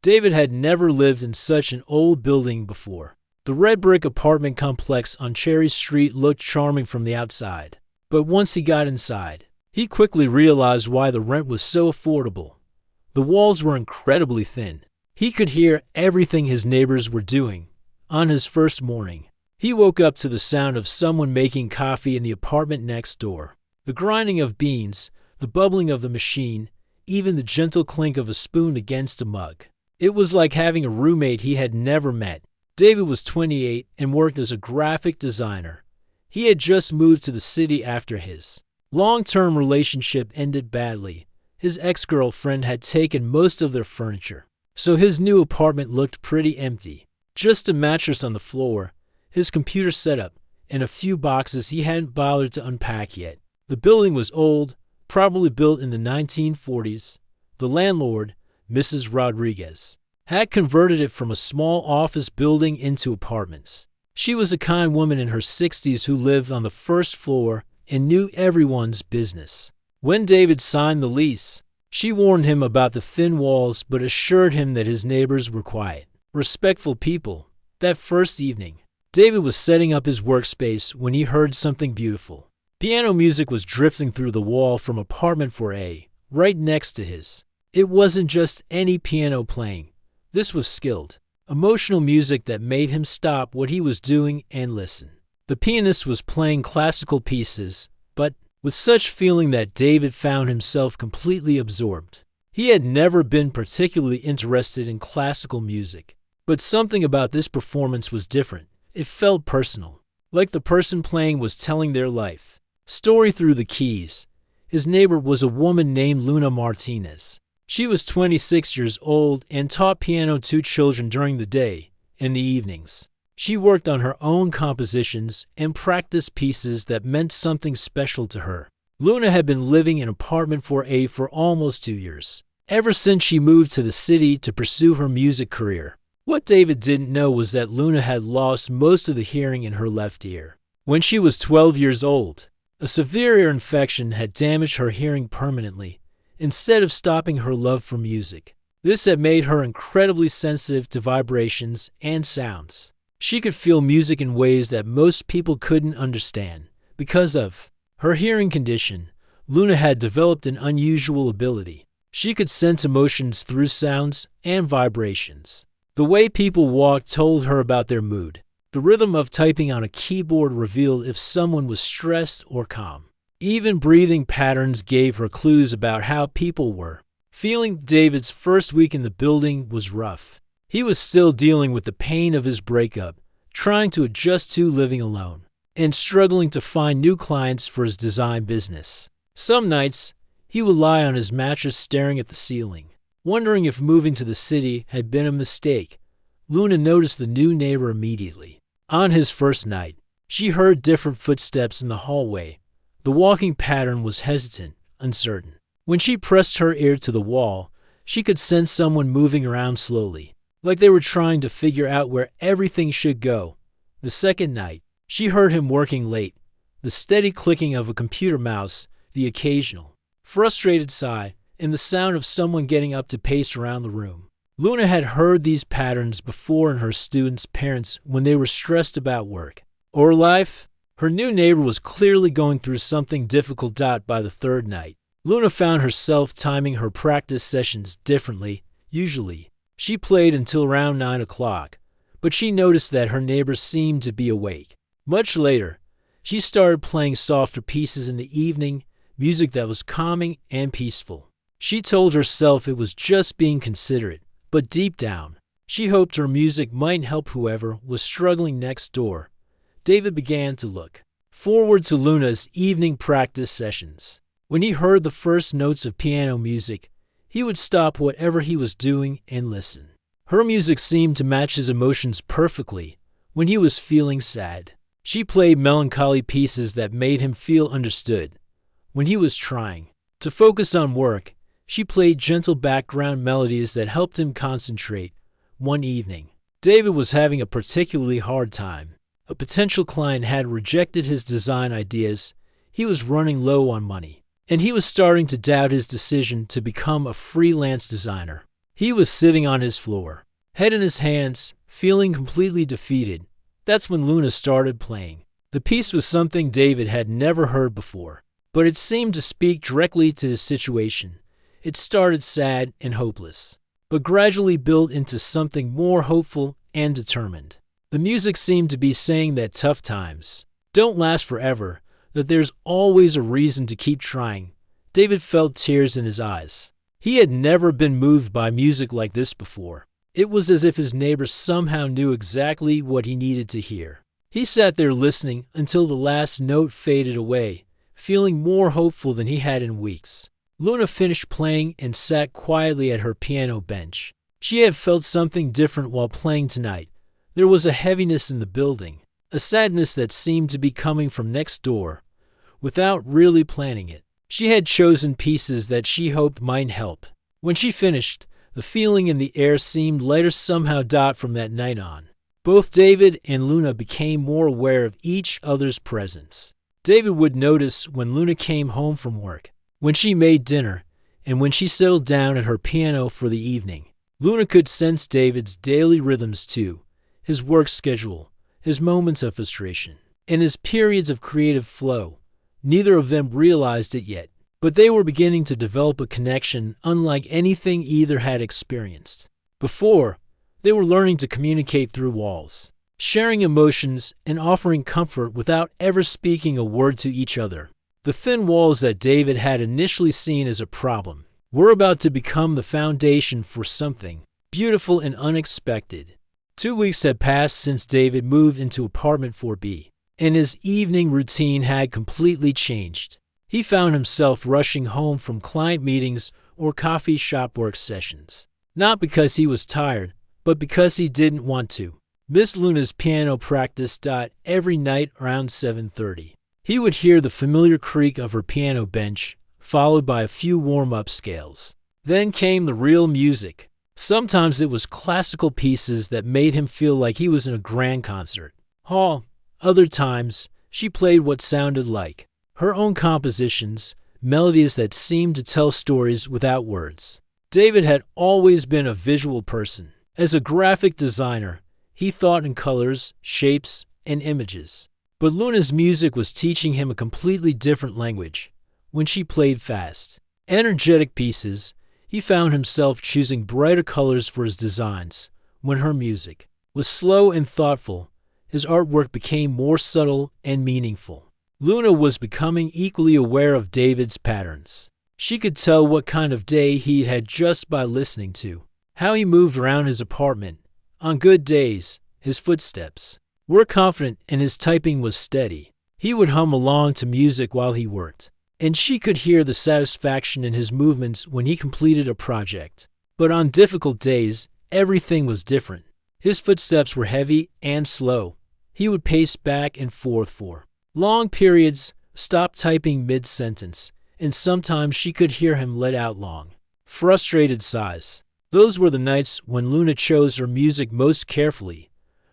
David had never lived in such an old building before. The red brick apartment complex on Cherry Street looked charming from the outside. But once he got inside, he quickly realized why the rent was so affordable. The walls were incredibly thin. He could hear everything his neighbors were doing. On his first morning, he woke up to the sound of someone making coffee in the apartment next door. The grinding of beans, the bubbling of the machine, even the gentle clink of a spoon against a mug. It was like having a roommate he had never met. David was 28 and worked as a graphic designer. He had just moved to the city after his long-term relationship ended badly. His ex-girlfriend had taken most of their furniture, so his new apartment looked pretty empty. Just a mattress on the floor, his computer setup, and a few boxes he hadn't bothered to unpack yet. The building was old, probably built in the 1940s. The landlord, Mrs. Rodriguez, had converted it from a small office building into apartments. She was a kind woman in her 60s who lived on the first floor and knew everyone's business. When David signed the lease, she warned him about the thin walls but assured him that his neighbors were quiet, respectful people. That first evening, David was setting up his workspace when he heard something beautiful. Piano music was drifting through the wall from apartment 4A, right next to his. It wasn't just any piano playing. This was skilled, emotional music that made him stop what he was doing and listen. The pianist was playing classical pieces, but with such feeling that David found himself completely absorbed. He had never been particularly interested in classical music, but something about this performance was different. It felt personal, like the person playing was telling their life story through the keys. His neighbor was a woman named Luna Martinez. She was 26 years old and taught piano to children during the day. In the evenings, she worked on her own compositions and practiced pieces that meant something special to her. Luna had been living in apartment 4A for almost 2 years, ever since she moved to the city to pursue her music career. What David didn't know was that Luna had lost most of the hearing in her left ear. When she was 12 years old, a severe ear infection had damaged her hearing permanently, instead of stopping her love for music. This had made her incredibly sensitive to vibrations and sounds. She could feel music in ways that most people couldn't understand. Because of her hearing condition, Luna had developed an unusual ability. She could sense emotions through sounds and vibrations. The way people walked told her about their mood. The rhythm of typing on a keyboard revealed if someone was stressed or calm. Even breathing patterns gave her clues about how people were feeling. David's first week in the building was rough. He was still dealing with the pain of his breakup, trying to adjust to living alone, and struggling to find new clients for his design business. Some nights, he would lie on his mattress staring at the ceiling, wondering if moving to the city had been a mistake. Luna noticed the new neighbor immediately. On his first night, she heard different footsteps in the hallway. The walking pattern was hesitant, uncertain. When she pressed her ear to the wall, she could sense someone moving around slowly, like they were trying to figure out where everything should go. The second night, she heard him working late, the steady clicking of a computer mouse, the occasional frustrated sigh, and the sound of someone getting up to pace around the room. Luna had heard these patterns before in her students' parents when they were stressed about work or life. Her new neighbor was clearly going through something difficult. By the third night, Luna found herself timing her practice sessions differently. Usually, she played until around 9 o'clock, but she noticed that her neighbors seemed to be awake. Much later, she started playing softer pieces in the evening, music that was calming and peaceful. She told herself it was just being considerate, but deep down, she hoped her music might help whoever was struggling next door. David began to look forward to Luna's evening practice sessions. When he heard the first notes of piano music, he would stop whatever he was doing and listen. Her music seemed to match his emotions perfectly. When he was feeling sad, she played melancholy pieces that made him feel understood. When he was trying to focus on work, she played gentle background melodies that helped him concentrate. One evening, David was having a particularly hard time. A potential client had rejected his design ideas. He was running low on money, and he was starting to doubt his decision to become a freelance designer. He was sitting on his floor, head in his hands, feeling completely defeated. That's when Luna started playing. The piece was something David had never heard before, but it seemed to speak directly to his situation. It started sad and hopeless, but gradually built into something more hopeful and determined. The music seemed to be saying that tough times don't last forever, that there's always a reason to keep trying. David felt tears in his eyes. He had never been moved by music like this before. It was as if his neighbor somehow knew exactly what he needed to hear. He sat there listening until the last note faded away, feeling more hopeful than he had in weeks. Luna finished playing and sat quietly at her piano bench. She had felt something different while playing tonight. There was a heaviness in the building, a sadness that seemed to be coming from next door, without really planning it. She had chosen pieces that she hoped might help. When she finished, the feeling in the air seemed lighter somehow. From that night on, both David and Luna became more aware of each other's presence. David would notice when Luna came home from work, when she made dinner, and when she settled down at her piano for the evening. Luna could sense David's daily rhythms too, his work schedule, his moments of frustration, and his periods of creative flow. Neither of them realized it yet, but they were beginning to develop a connection unlike anything either had experienced before. They were learning to communicate through walls, sharing emotions and offering comfort without ever speaking a word to each other. The thin walls that David had initially seen as a problem were about to become the foundation for something beautiful and unexpected. 2 weeks had passed since David moved into apartment 4B, and his evening routine had completely changed. He found himself rushing home from client meetings or coffee shop work sessions, not because he was tired, but because he didn't want to. Miss Luna's piano practice every night around 7:30. He would hear the familiar creak of her piano bench, followed by a few warm-up scales. Then came the real music. Sometimes it was classical pieces that made him feel like he was in a grand concert hall. Other times, she played what sounded like her own compositions, melodies that seemed to tell stories without words. David had always been a visual person. As a graphic designer, he thought in colors, shapes, and images. But Luna's music was teaching him a completely different language. When she played fast, energetic pieces, he found himself choosing brighter colors for his designs. When her music was slow and thoughtful, his artwork became more subtle and meaningful. Luna was becoming equally aware of David's patterns. She could tell what kind of day he had just by listening to how he moved around his apartment. On good days, his footsteps were confident and his typing was steady. He would hum along to music while he worked, and she could hear the satisfaction in his movements when he completed a project. But on difficult days, everything was different. His footsteps were heavy and slow. He would pace back and forth for long periods, stop typing mid-sentence, and sometimes she could hear him let out long, frustrated sighs. Those were the nights when Luna chose her music most carefully.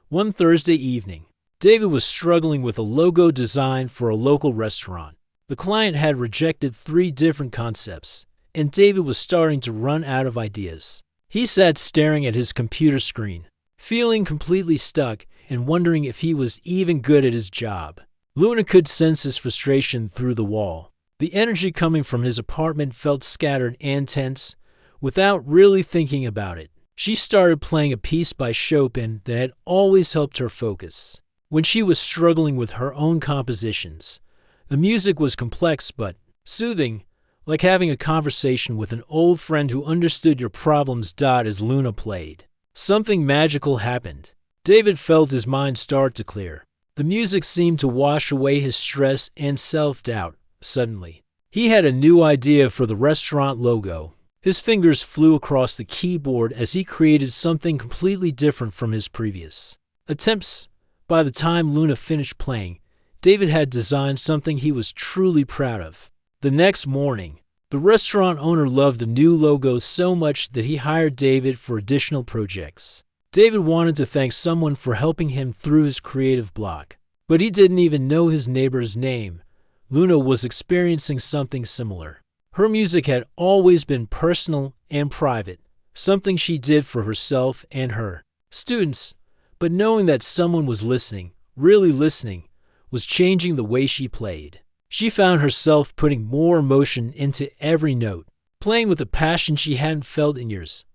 One Thursday evening, David was struggling with a logo design for a local restaurant. The client had rejected 3 different concepts, and David was starting to run out of ideas. He sat staring at his computer screen, feeling completely stuck and wondering if he was even good at his job. Luna could sense his frustration through the wall. The energy coming from his apartment felt scattered and tense. Without really thinking about it, she started playing a piece by Chopin that had always helped her focus. When she was struggling with her own compositions, the music was complex but soothing, like having a conversation with an old friend who understood your problems. As Luna played, something magical happened. David felt his mind start to clear. The music seemed to wash away his stress and self-doubt. Suddenly, he had a new idea for the restaurant logo. His fingers flew across the keyboard as he created something completely different from his previous attempts. By the time Luna finished playing, David had designed something he was truly proud of. The next morning, the restaurant owner loved the new logo so much that he hired David for additional projects. David wanted to thank someone for helping him through his creative block, but he didn't even know his neighbor's name. Luna was experiencing something similar. Her music had always been personal and private, something she did for herself and her students. But knowing that someone was listening, really listening, was changing the way she played. She found herself putting more emotion into every note, playing with a passion she hadn't felt in years.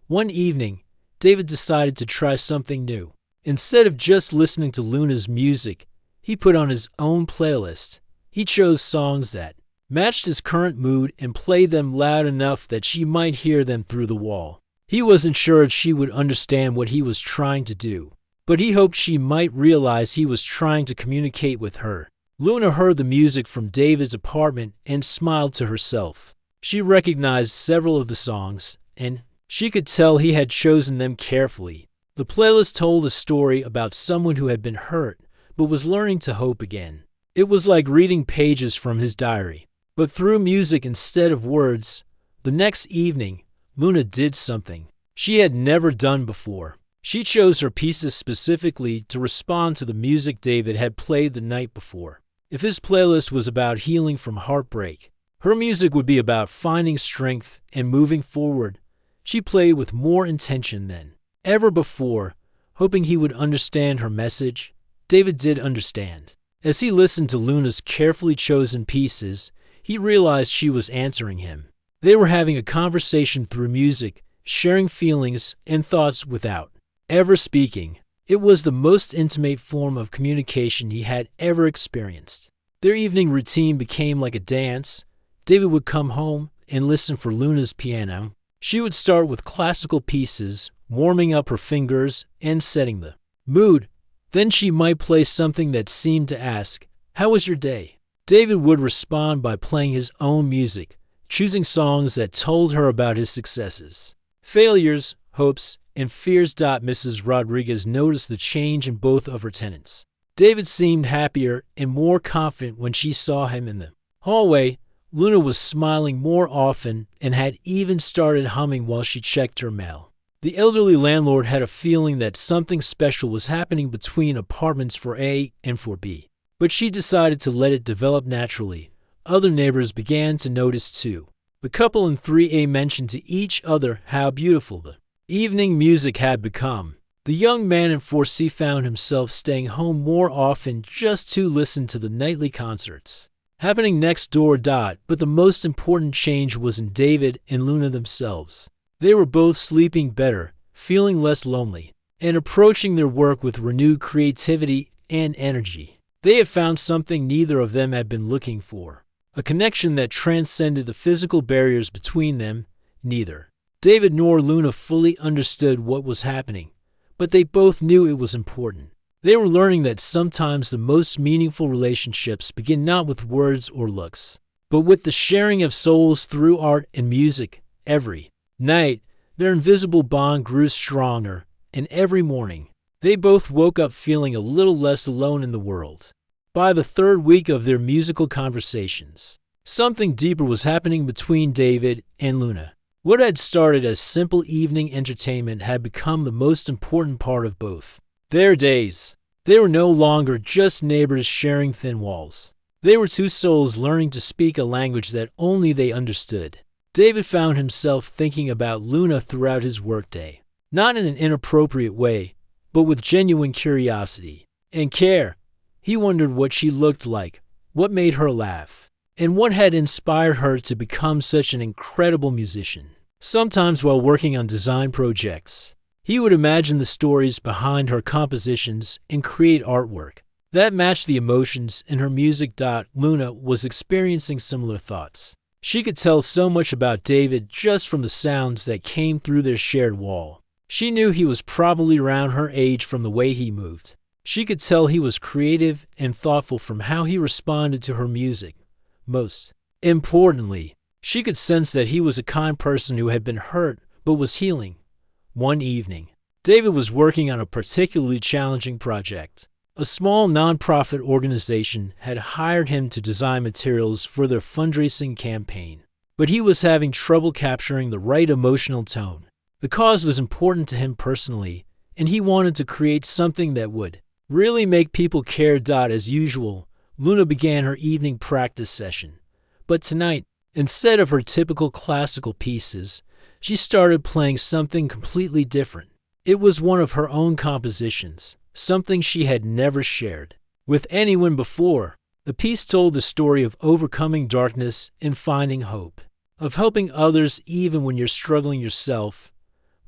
One evening, David decided to try something new. Instead of just listening to Luna's music, he put on his own playlist. He chose songs that matched his current mood and played them loud enough that she might hear them through the wall. He wasn't sure if she would understand what he was trying to do, but he hoped she might realize he was trying to communicate with her. Luna heard the music from David's apartment and smiled to herself. She recognized several of the songs, and she could tell he had chosen them carefully. The playlist told a story about someone who had been hurt, but was learning to hope again. It was like reading pages from his diary, but through music instead of words. The next evening, Luna did something she had never done before. She chose her pieces specifically to respond to the music David had played the night before. If his playlist was about healing from heartbreak, her music would be about finding strength and moving forward. She played with more intention than ever before, hoping he would understand her message. David did understand. As he listened to Luna's carefully chosen pieces, he realized she was answering him. They were having a conversation through music, sharing feelings and thoughts without ever speaking. It was the most intimate form of communication he had ever experienced. Their evening routine became like a dance. David would come home and listen for Luna's piano. She would start with classical pieces, warming up her fingers and setting the mood. Then she might play something that seemed to ask, "How was your day?" David would respond by playing his own music, choosing songs that told her about his successes, failures, hopes, and fears. Mrs. Rodriguez noticed the change in both of her tenants. David seemed happier and more confident when she saw him in the hallway. Luna was smiling more often and had even started humming while she checked her mail. The elderly landlord had a feeling that something special was happening between apartments 4A and 4B, but she decided to let it develop naturally. Other neighbors began to notice too. The couple in 3A mentioned to each other how beautiful the evening music had become. The young man in 4C found himself staying home more often just to listen to the nightly concerts happening next door. But the most important change was in David and Luna themselves. They were both sleeping better, feeling less lonely, and approaching their work with renewed creativity and energy. They had found something neither of them had been looking for, a connection that transcended the physical barriers between them. Neither David nor Luna fully understood what was happening, but they both knew it was important. They were learning that sometimes the most meaningful relationships begin not with words or looks, but with the sharing of souls through art and music. Every night, their invisible bond grew stronger, and every morning, they both woke up feeling a little less alone in the world. By the third week of their musical conversations, something deeper was happening between David and Luna. What had started as simple evening entertainment had become the most important part of both their days. They were no longer just neighbors sharing thin walls. They were two souls learning to speak a language that only they understood. David found himself thinking about Luna throughout his workday, not in an inappropriate way, but with genuine curiosity and care. He wondered what she looked like, what made her laugh, and what had inspired her to become such an incredible musician. Sometimes while working on design projects, he would imagine the stories behind her compositions and create artwork that matched the emotions in her music. Luna was experiencing similar thoughts. She could tell so much about David just from the sounds that came through their shared wall. She knew he was probably around her age from the way he moved. She could tell he was creative and thoughtful from how he responded to her music. Most importantly, she could sense that he was a kind person who had been hurt but was healing. One evening, David was working on a particularly challenging project. A small nonprofit organization had hired him to design materials for their fundraising campaign, but he was having trouble capturing the right emotional tone. The cause was important to him personally, and he wanted to create something that would really make people care. As usual, Luna began her evening practice session, but tonight, instead of her typical classical pieces, she started playing something completely different. It was one of her own compositions, something she had never shared with anyone before. The piece told the story of overcoming darkness and finding hope, of helping others even when you're struggling yourself.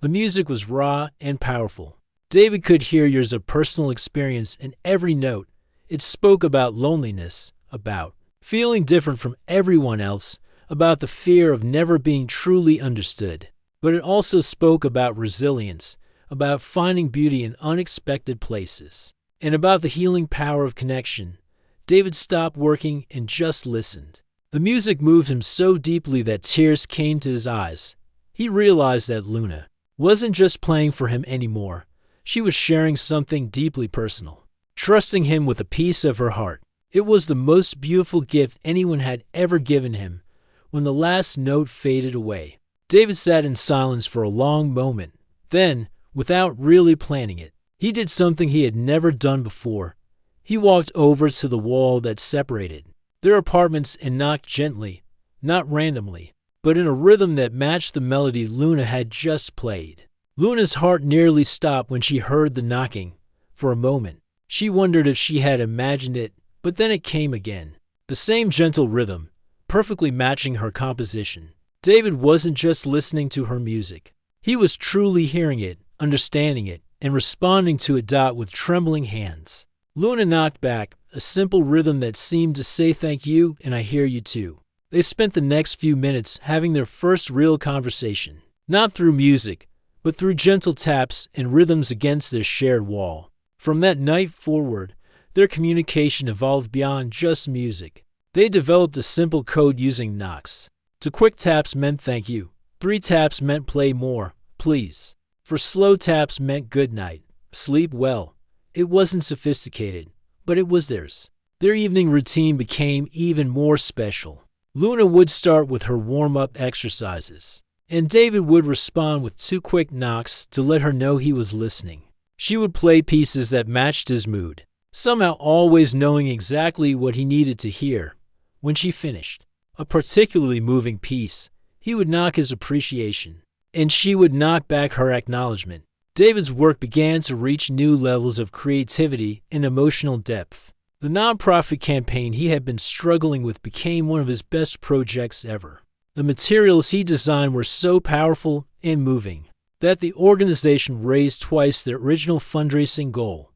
The music was raw and powerful. David could hear years of personal experience in every note. It spoke about loneliness, about feeling different from everyone else, about the fear of never being truly understood. But it also spoke about resilience, about finding beauty in unexpected places, and about the healing power of connection. David stopped working and just listened. The music moved him so deeply that tears came to his eyes. He realized that Luna wasn't just playing for him anymore. She was sharing something deeply personal, trusting him with a piece of her heart. It was the most beautiful gift anyone had ever given him. When the last note faded away, David sat in silence for a long moment. Then, without really planning it, he did something he had never done before. He walked over to the wall that separated their apartments and knocked gently, not randomly, but in a rhythm that matched the melody Luna had just played. Luna's heart nearly stopped when she heard the knocking. For a moment, she wondered if she had imagined it, but then it came again. The same gentle rhythm, perfectly matching her composition. David wasn't just listening to her music. He was truly hearing it, understanding it, and responding to it with trembling hands. Luna knocked back, a simple rhythm that seemed to say thank you and I hear you too. They spent the next few minutes having their first real conversation, not through music, but through gentle taps and rhythms against their shared wall. From that night forward, their communication evolved beyond just music. They developed a simple code using knocks. 2 quick taps meant thank you. 3 taps meant play more, please. 4 slow taps meant good night, sleep well. It wasn't sophisticated, but it was theirs. Their evening routine became even more special. Luna would start with her warm-up exercises, and David would respond with 2 quick knocks to let her know he was listening. She would play pieces that matched his mood, somehow always knowing exactly what he needed to hear. When she finished a particularly moving piece, he would knock his appreciation, and she would knock back her acknowledgement. David's work began to reach new levels of creativity and emotional depth. The nonprofit campaign he had been struggling with became one of his best projects ever. The materials he designed were so powerful and moving that the organization raised twice their original fundraising goal.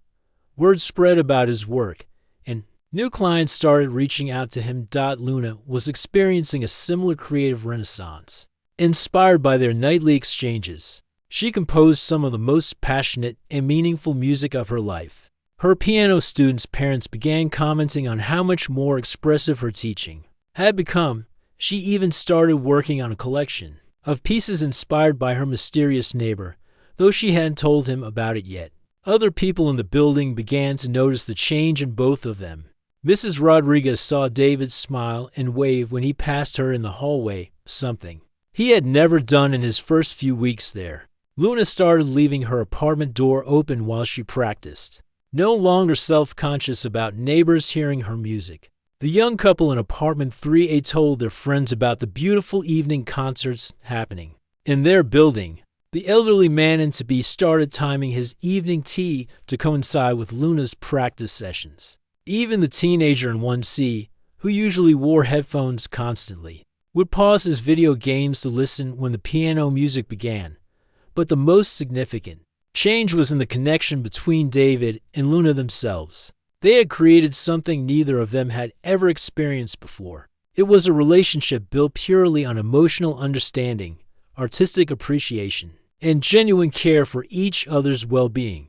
Word spread about his work, and new clients started reaching out to him. Luna was experiencing a similar creative renaissance. Inspired by their nightly exchanges, she composed some of the most passionate and meaningful music of her life. Her piano students' parents began commenting on how much more expressive her teaching had become. She even started working on a collection of pieces inspired by her mysterious neighbor, though she hadn't told him about it yet. Other people in the building began to notice the change in both of them. Mrs. Rodriguez saw David smile and wave when he passed her in the hallway, something he had never done in his first few weeks there. Luna started leaving her apartment door open while she practiced, no longer self-conscious about neighbors hearing her music. The young couple in apartment 3A told their friends about the beautiful evening concerts happening in their building. The elderly man-to-be started timing his evening tea to coincide with Luna's practice sessions. Even the teenager in 1C, who usually wore headphones constantly, would pause his video games to listen when the piano music began. But the most significant change was in the connection between David and Luna themselves. They had created something neither of them had ever experienced before. It was a relationship built purely on emotional understanding, artistic appreciation, and genuine care for each other's well-being.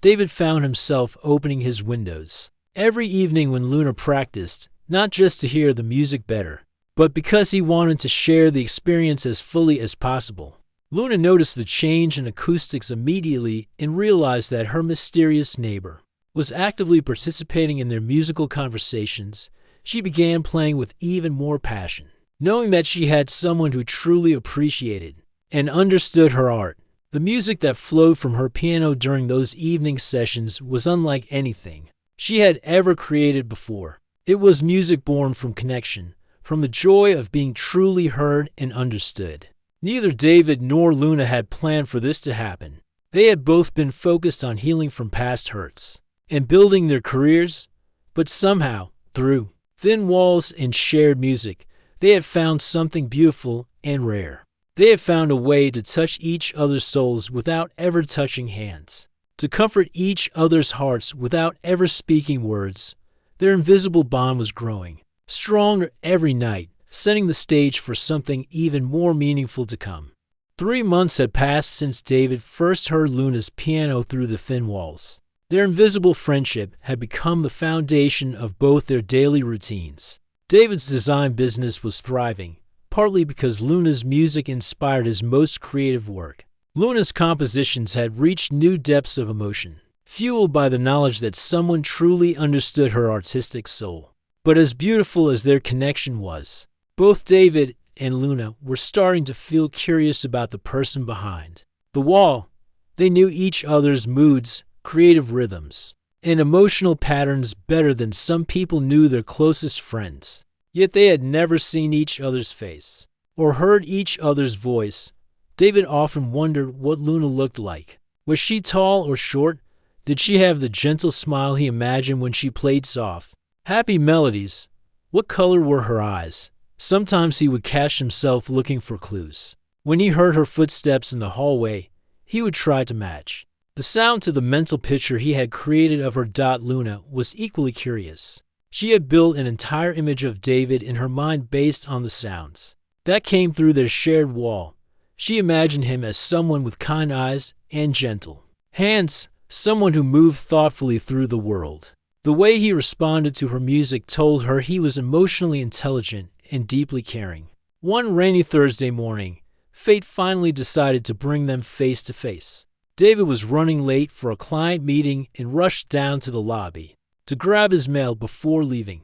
David found himself opening his windows every evening when Luna practiced, not just to hear the music better, but because he wanted to share the experience as fully as possible. Luna noticed the change in acoustics immediately and realized that her mysterious neighbor was actively participating in their musical conversations. She began playing with even more passion, knowing that she had someone who truly appreciated and understood her art. The music that flowed from her piano during those evening sessions was unlike anything she had ever created before. It was music born from connection, from the joy of being truly heard and understood. Neither David nor Luna had planned for this to happen. They had both been focused on healing from past hurts and building their careers, but somehow, through thin walls and shared music, they had found something beautiful and rare. They had found a way to touch each other's souls without ever touching hands, to comfort each other's hearts without ever speaking words. Their invisible bond was growing, stronger every night, setting the stage for something even more meaningful to come. 3 months had passed since David first heard Luna's piano through the thin walls. Their invisible friendship had become the foundation of both their daily routines. David's design business was thriving, partly because Luna's music inspired his most creative work. Luna's compositions had reached new depths of emotion, fueled by the knowledge that someone truly understood her artistic soul. But as beautiful as their connection was, both David and Luna were starting to feel curious about the person behind the wall. They knew each other's moods, creative rhythms, and emotional patterns better than some people knew their closest friends. Yet they had never seen each other's face or heard each other's voice. David often wondered what Luna looked like. Was she tall or short? Did she have the gentle smile he imagined when she played soft, happy melodies? What color were her eyes? Sometimes he would catch himself looking for clues. When he heard her footsteps in the hallway, he would try to match the sound to the mental picture he had created of her. Luna was equally curious. She had built an entire image of David in her mind based on the sounds that came through their shared wall. She imagined him as someone with kind eyes and gentle hands, someone who moved thoughtfully through the world. The way he responded to her music told her he was emotionally intelligent and deeply caring. One rainy Thursday morning, fate finally decided to bring them face to face. David was running late for a client meeting and rushed down to the lobby to grab his mail before leaving.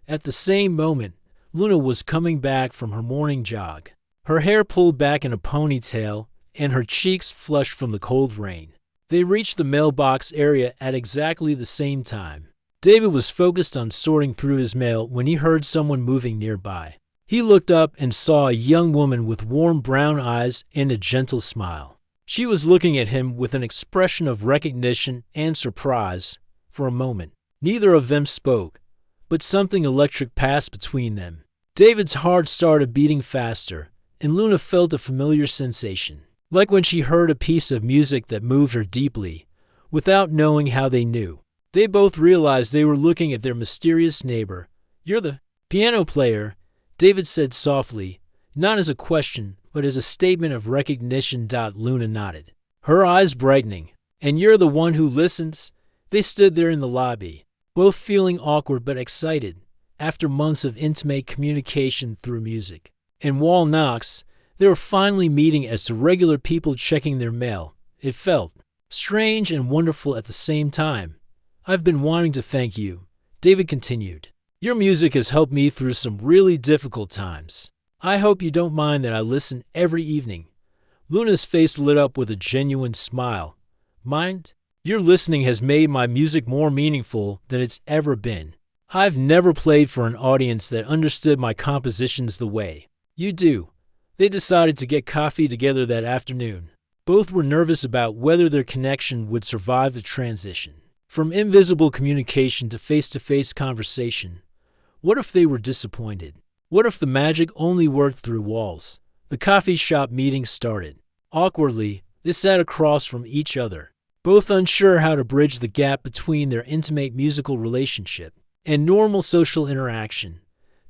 At the same moment, Luna was coming back from her morning jog, her hair pulled back in a ponytail and her cheeks flushed from the cold rain. They reached the mailbox area at exactly the same time. David was focused on sorting through his mail when he heard someone moving nearby. He looked up and saw a young woman with warm brown eyes and a gentle smile. She was looking at him with an expression of recognition and surprise. For a moment, neither of them spoke, but something electric passed between them. David's heart started beating faster, and Luna felt a familiar sensation, like when she heard a piece of music that moved her deeply, without knowing how they knew. They both realized they were looking at their mysterious neighbor. "You're the piano player," David said softly, not as a question, but as a statement of recognition. Luna nodded, her eyes brightening. "And you're the one who listens?" They stood there in the lobby, both feeling awkward but excited. After months of intimate communication through music and wall knocks, they were finally meeting as regular people checking their mail. It felt strange and wonderful at the same time. "I've been wanting to thank you," David continued. "Your music has helped me through some really difficult times. I hope you don't mind that I listen every evening." Luna's face lit up with a genuine smile. "Mind? Your listening has made my music more meaningful than it's ever been. I've never played for an audience that understood my compositions the way you do." They decided to get coffee together that afternoon. Both were nervous about whether their connection would survive the transition from invisible communication to face-to-face conversation. What if they were disappointed? What if the magic only worked through walls? The coffee shop meeting started. Awkwardly, they sat across from each other, both unsure how to bridge the gap between their intimate musical relationship and normal social interaction.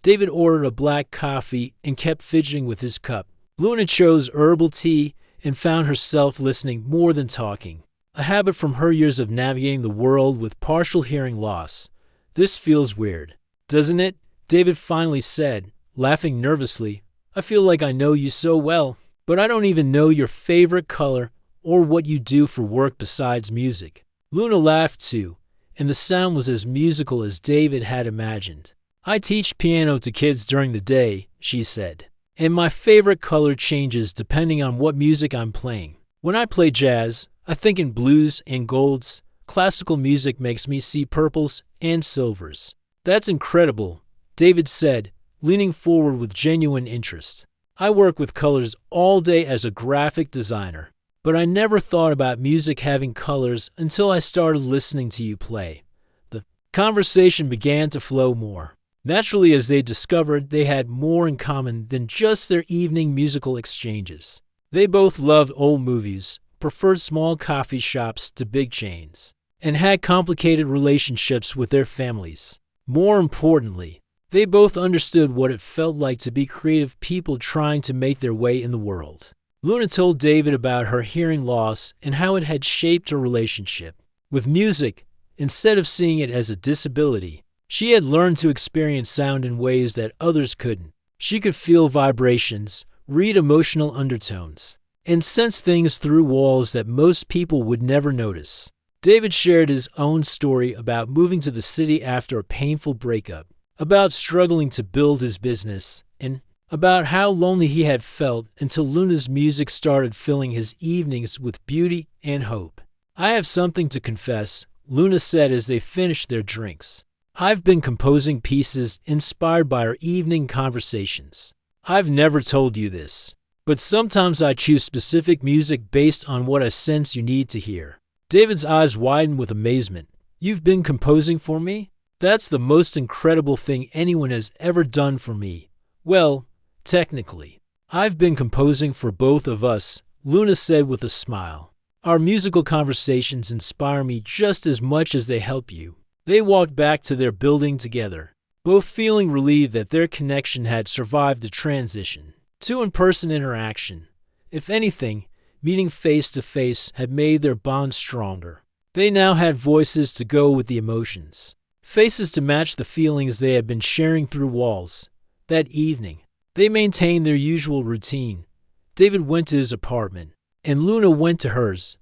David ordered a black coffee and kept fidgeting with his cup. Luna chose herbal tea and found herself listening more than talking, a habit from her years of navigating the world with partial hearing loss. "This feels weird, doesn't it?" David finally said, laughing nervously. "I feel like I know you so well, but I don't even know your favorite color or what you do for work besides music." Luna laughed too, and the sound was as musical as David had imagined. "I teach piano to kids during the day," she said, "and my favorite color changes depending on what music I'm playing. When I play jazz, I think in blues and golds. Classical music makes me see purples and silvers." "That's incredible," David said, leaning forward with genuine interest. I work with colors all day as a graphic designer, but I never thought about music having colors until I started listening to you play. The conversation began to flow more naturally as they discovered they had more in common than just their evening musical exchanges. They both loved old movies, preferred small coffee shops to big chains, and had complicated relationships with their families. More importantly, they both understood what it felt like to be creative people trying to make their way in the world. Luna told David about her hearing loss and how it had shaped her relationship with music. Instead of seeing it as a disability, she had learned to experience sound in ways that others couldn't. She could feel vibrations, read emotional undertones, and sense things through walls that most people would never notice. David shared his own story about moving to the city after a painful breakup, about struggling to build his business, and about how lonely he had felt until Luna's music started filling his evenings with beauty and hope. "I have something to confess," Luna said as they finished their drinks. "I've been composing pieces inspired by our evening conversations. I've never told you this, but sometimes I choose specific music based on what I sense you need to hear." David's eyes widened with amazement. "You've been composing for me? That's the most incredible thing anyone has ever done for me." "Well, technically, I've been composing for both of us," Luna said with a smile. "Our musical conversations inspire me just as much as they help you." They walked back to their building together, both feeling relieved that their connection had survived the transition to in-person interaction. If anything, meeting face-to-face had made their bond stronger. They now had voices to go with the emotions, faces to match the feelings they had been sharing through walls. That evening, they maintained their usual routine. David went to his apartment, and Luna went to hers.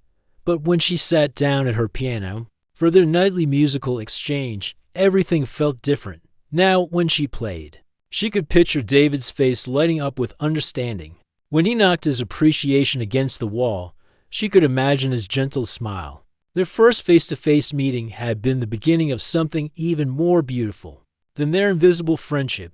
But when she sat down at her piano for their nightly musical exchange, everything felt different. Now, when she played, she could picture David's face lighting up with understanding. When he knocked his appreciation against the wall, she could imagine his gentle smile. Their first face-to-face meeting had been the beginning of something even more beautiful than their invisible friendship.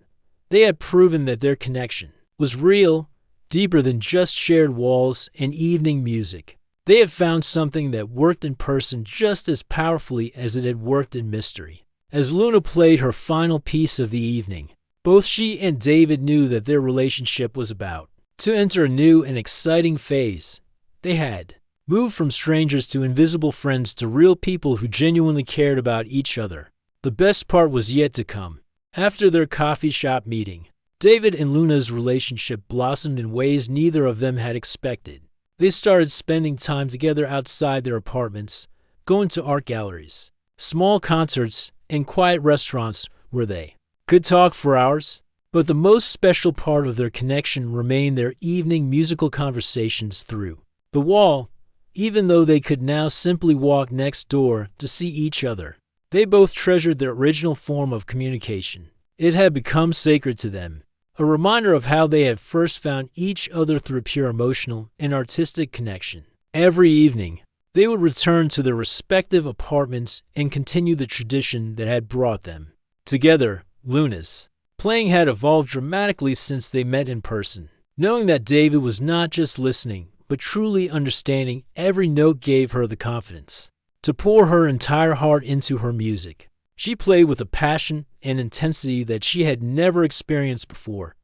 They had proven that their connection was real, deeper than just shared walls and evening music. They had found something that worked in person just as powerfully as it had worked in mystery. As Luna played her final piece of the evening, both she and David knew that their relationship was about to enter a new and exciting phase. They had moved from strangers to invisible friends to real people who genuinely cared about each other. The best part was yet to come. After their coffee shop meeting, David and Luna's relationship blossomed in ways neither of them had expected. They started spending time together outside their apartments, going to art galleries, small concerts, and quiet restaurants where they could talk for hours. But the most special part of their connection remained their evening musical conversations through the wall. Even though they could now simply walk next door to see each other, they both treasured their original form of communication. It had become sacred to them, a reminder of how they had first found each other through pure emotional and artistic connection. Every evening, they would return to their respective apartments and continue the tradition that had brought them together. Luna's playing had evolved dramatically since they met in person. Knowing that David was not just listening, but truly understanding every note gave her the confidence to pour her entire heart into her music. She played with a passion and intensity that she had never experienced before.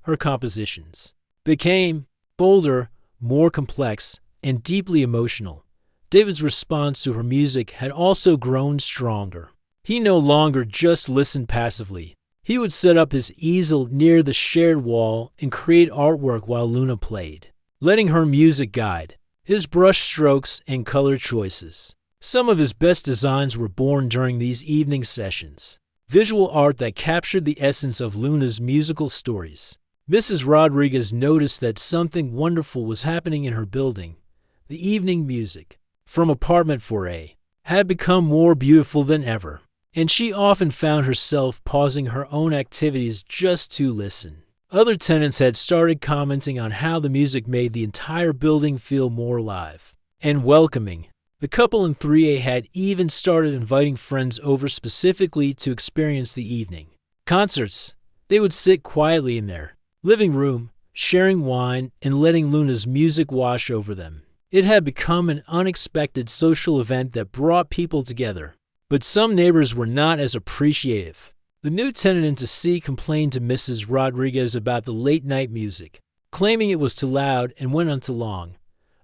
Her compositions became bolder, more complex, and deeply emotional. David's response to her music had also grown stronger. He no longer just listened passively. He would set up his easel near the shared wall and create artwork while Luna played, letting her music guide his brush strokes and color choices. Some of his best designs were born during these evening sessions, visual art that captured the essence of Luna's musical stories. Mrs. Rodriguez noticed that something wonderful was happening in her building. The evening music from Apartment 4A had become more beautiful than ever, and she often found herself pausing her own activities just to listen. Other tenants had started commenting on how the music made the entire building feel more alive and welcoming. The couple in 3A had even started inviting friends over specifically to experience the evening concerts. They would sit quietly in their living room, sharing wine, and letting Luna's music wash over them. It had become an unexpected social event that brought people together. But some neighbors were not as appreciative. The new tenant in C complained to Mrs. Rodriguez about the late-night music, claiming it was too loud and went on too long.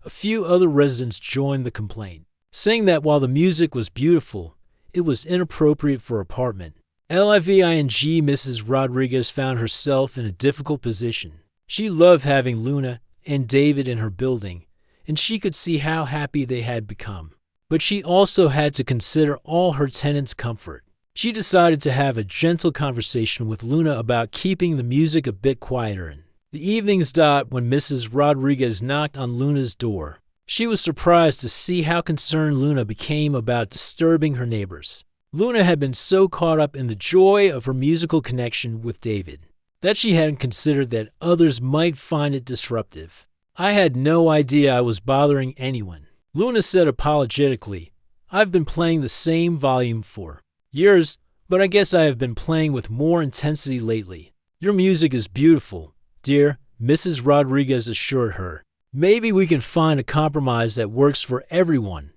A few other residents joined the complaint, saying that while the music was beautiful, it was inappropriate for apartment. Living, Mrs. Rodriguez found herself in a difficult position. She loved having Luna and David in her building, and she could see how happy they had become. But she also had to consider all her tenants' comfort. She decided to have a gentle conversation with Luna about keeping the music a bit quieter. The evenings when Mrs. Rodriguez knocked on Luna's door. She was surprised to see how concerned Luna became about disturbing her neighbors. Luna had been so caught up in the joy of her musical connection with David that she hadn't considered that others might find it disruptive. "I had no idea I was bothering anyone," Luna said apologetically. "I've been playing the same volume for years, but I guess I have been playing with more intensity lately." "Your music is beautiful, dear," Mrs. Rodriguez assured her. "Maybe we can find a compromise that works for everyone."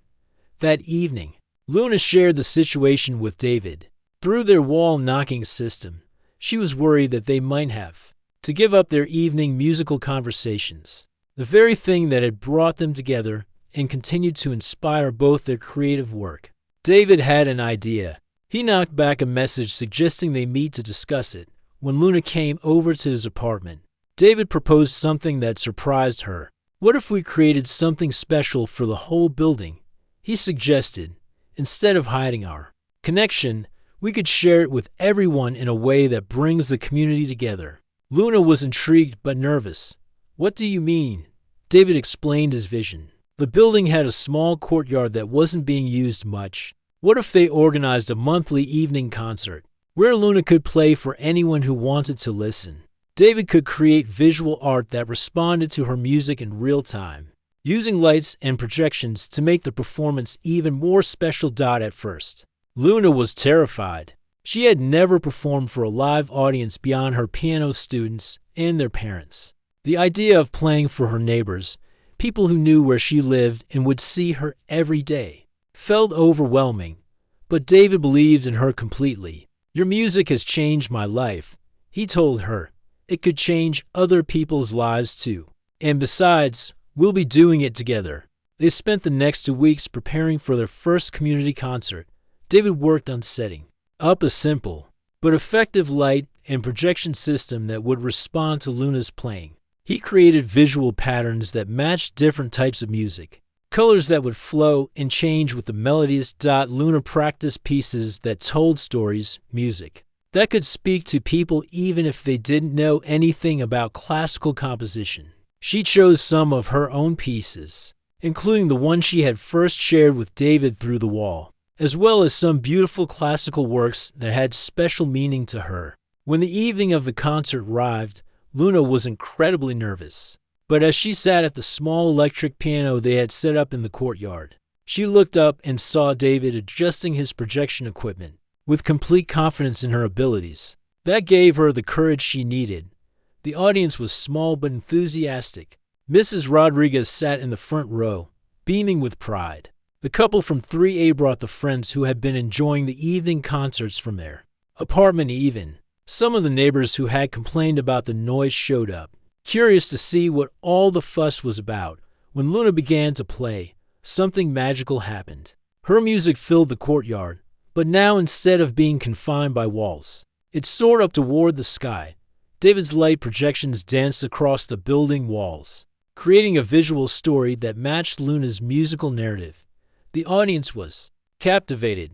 That evening, Luna shared the situation with David. Through their wall-knocking system, she was worried that they might have to give up their evening musical conversations, the very thing that had brought them together and continued to inspire both their creative work. David had an idea. He knocked back a message suggesting they meet to discuss it. When Luna came over to his apartment, David proposed something that surprised her. "What if we created something special for the whole building?" he suggested. "Instead of hiding our connection, we could share it with everyone in a way that brings the community together." Luna was intrigued but nervous. "What do you mean?" David explained his vision. The building had a small courtyard that wasn't being used much. What if they organized a monthly evening concert where Luna could play for anyone who wanted to listen? David could create visual art that responded to her music in real time, using lights and projections to make the performance even more special. At first, Luna was terrified. She had never performed for a live audience beyond her piano students and their parents. The idea of playing for her neighbors, people who knew where she lived and would see her every day, felt overwhelming. But David believed in her completely. "Your music has changed my life," he told her. "It could change other people's lives too. And besides, we'll be doing it together." They spent the next 2 weeks preparing for their first community concert. David worked on setting up a simple but effective light and projection system that would respond to Luna's playing. He created visual patterns that matched different types of music, colors that would flow and change with the melodies. Luna practiced pieces that told stories, music that could speak to people even if they didn't know anything about classical composition. She chose some of her own pieces, including the one she had first shared with David through the wall, as well as some beautiful classical works that had special meaning to her. When the evening of the concert arrived, Luna was incredibly nervous. But as she sat at the small electric piano they had set up in the courtyard, she looked up and saw David adjusting his projection equipment with complete confidence in her abilities. That gave her the courage she needed. The audience was small but enthusiastic. Mrs. Rodriguez sat in the front row, beaming with pride. The couple from 3A brought the friends who had been enjoying the evening concerts from their apartment even. Some of the neighbors who had complained about the noise showed up, curious to see what all the fuss was about. When Luna began to play, something magical happened. Her music filled the courtyard, but now instead of being confined by walls, it soared up toward the sky. David's light projections danced across the building walls, creating a visual story that matched Luna's musical narrative. The audience was captivated.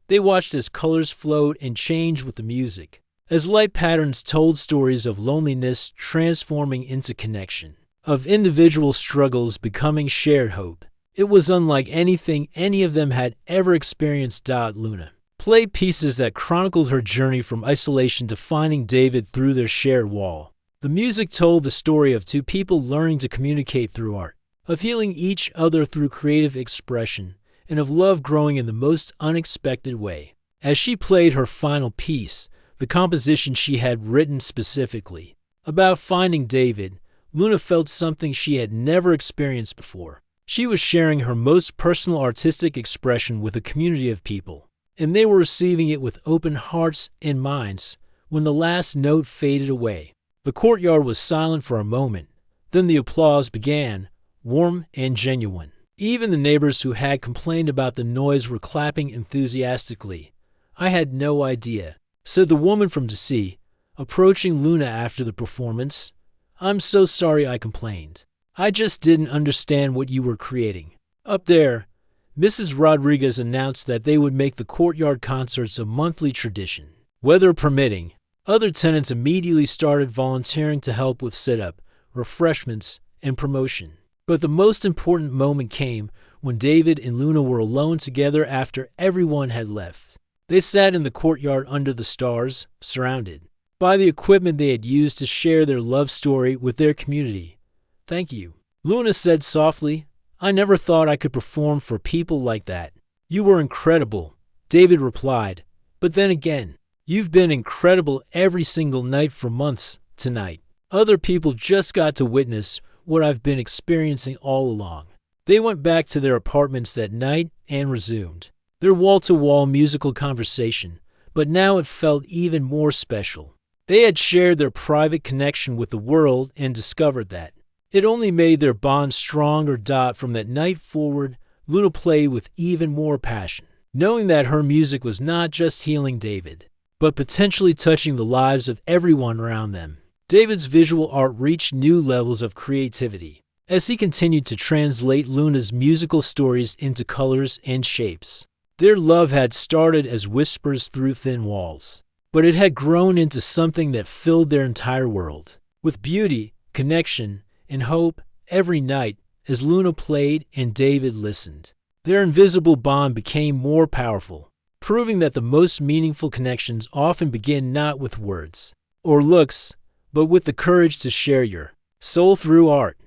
They watched as colors flowed and changed with the music, as light patterns told stories of loneliness transforming into connection, of individual struggles becoming shared hope. It was unlike anything any of them had ever experienced. Luna played pieces that chronicled her journey from isolation to finding David through their shared wall. The music told the story of two people learning to communicate through art, of healing each other through creative expression, and of love growing in the most unexpected way. As she played her final piece, the composition she had written specifically about finding David, Luna felt something she had never experienced before. She was sharing her most personal artistic expression with a community of people, and they were receiving it with open hearts and minds. When the last note faded away, the courtyard was silent for a moment. Then the applause began, warm and genuine. Even the neighbors who had complained about the noise were clapping enthusiastically. "I had no idea," said the woman from DC, approaching Luna after the performance. "I'm so sorry I complained. I just didn't understand what you were creating." Up there, Mrs. Rodriguez announced that they would make the courtyard concerts a monthly tradition. Weather permitting, other tenants immediately started volunteering to help with setup, refreshments, and promotion. But the most important moment came when David and Luna were alone together after everyone had left. They sat in the courtyard under the stars, surrounded by the equipment they had used to share their love story with their community. "Thank you," Luna said softly. "I never thought I could perform for people like that." "You were incredible," David replied. "But then again, you've been incredible every single night for months. Tonight, other people just got to witness what I've been experiencing all along." They went back to their apartments that night and resumed their wall-to-wall musical conversation, but now it felt even more special. They had shared their private connection with the world and discovered that it only made their bond stronger. From that night forward, Luna played with even more passion, knowing that her music was not just healing David, but potentially touching the lives of everyone around them. David's visual art reached new levels of creativity as he continued to translate Luna's musical stories into colors and shapes. Their love had started as whispers through thin walls, but it had grown into something that filled their entire world with beauty, connection, and hope. Every night, as Luna played and David listened, their invisible bond became more powerful, proving that the most meaningful connections often begin not with words or looks, but with the courage to share your soul through art.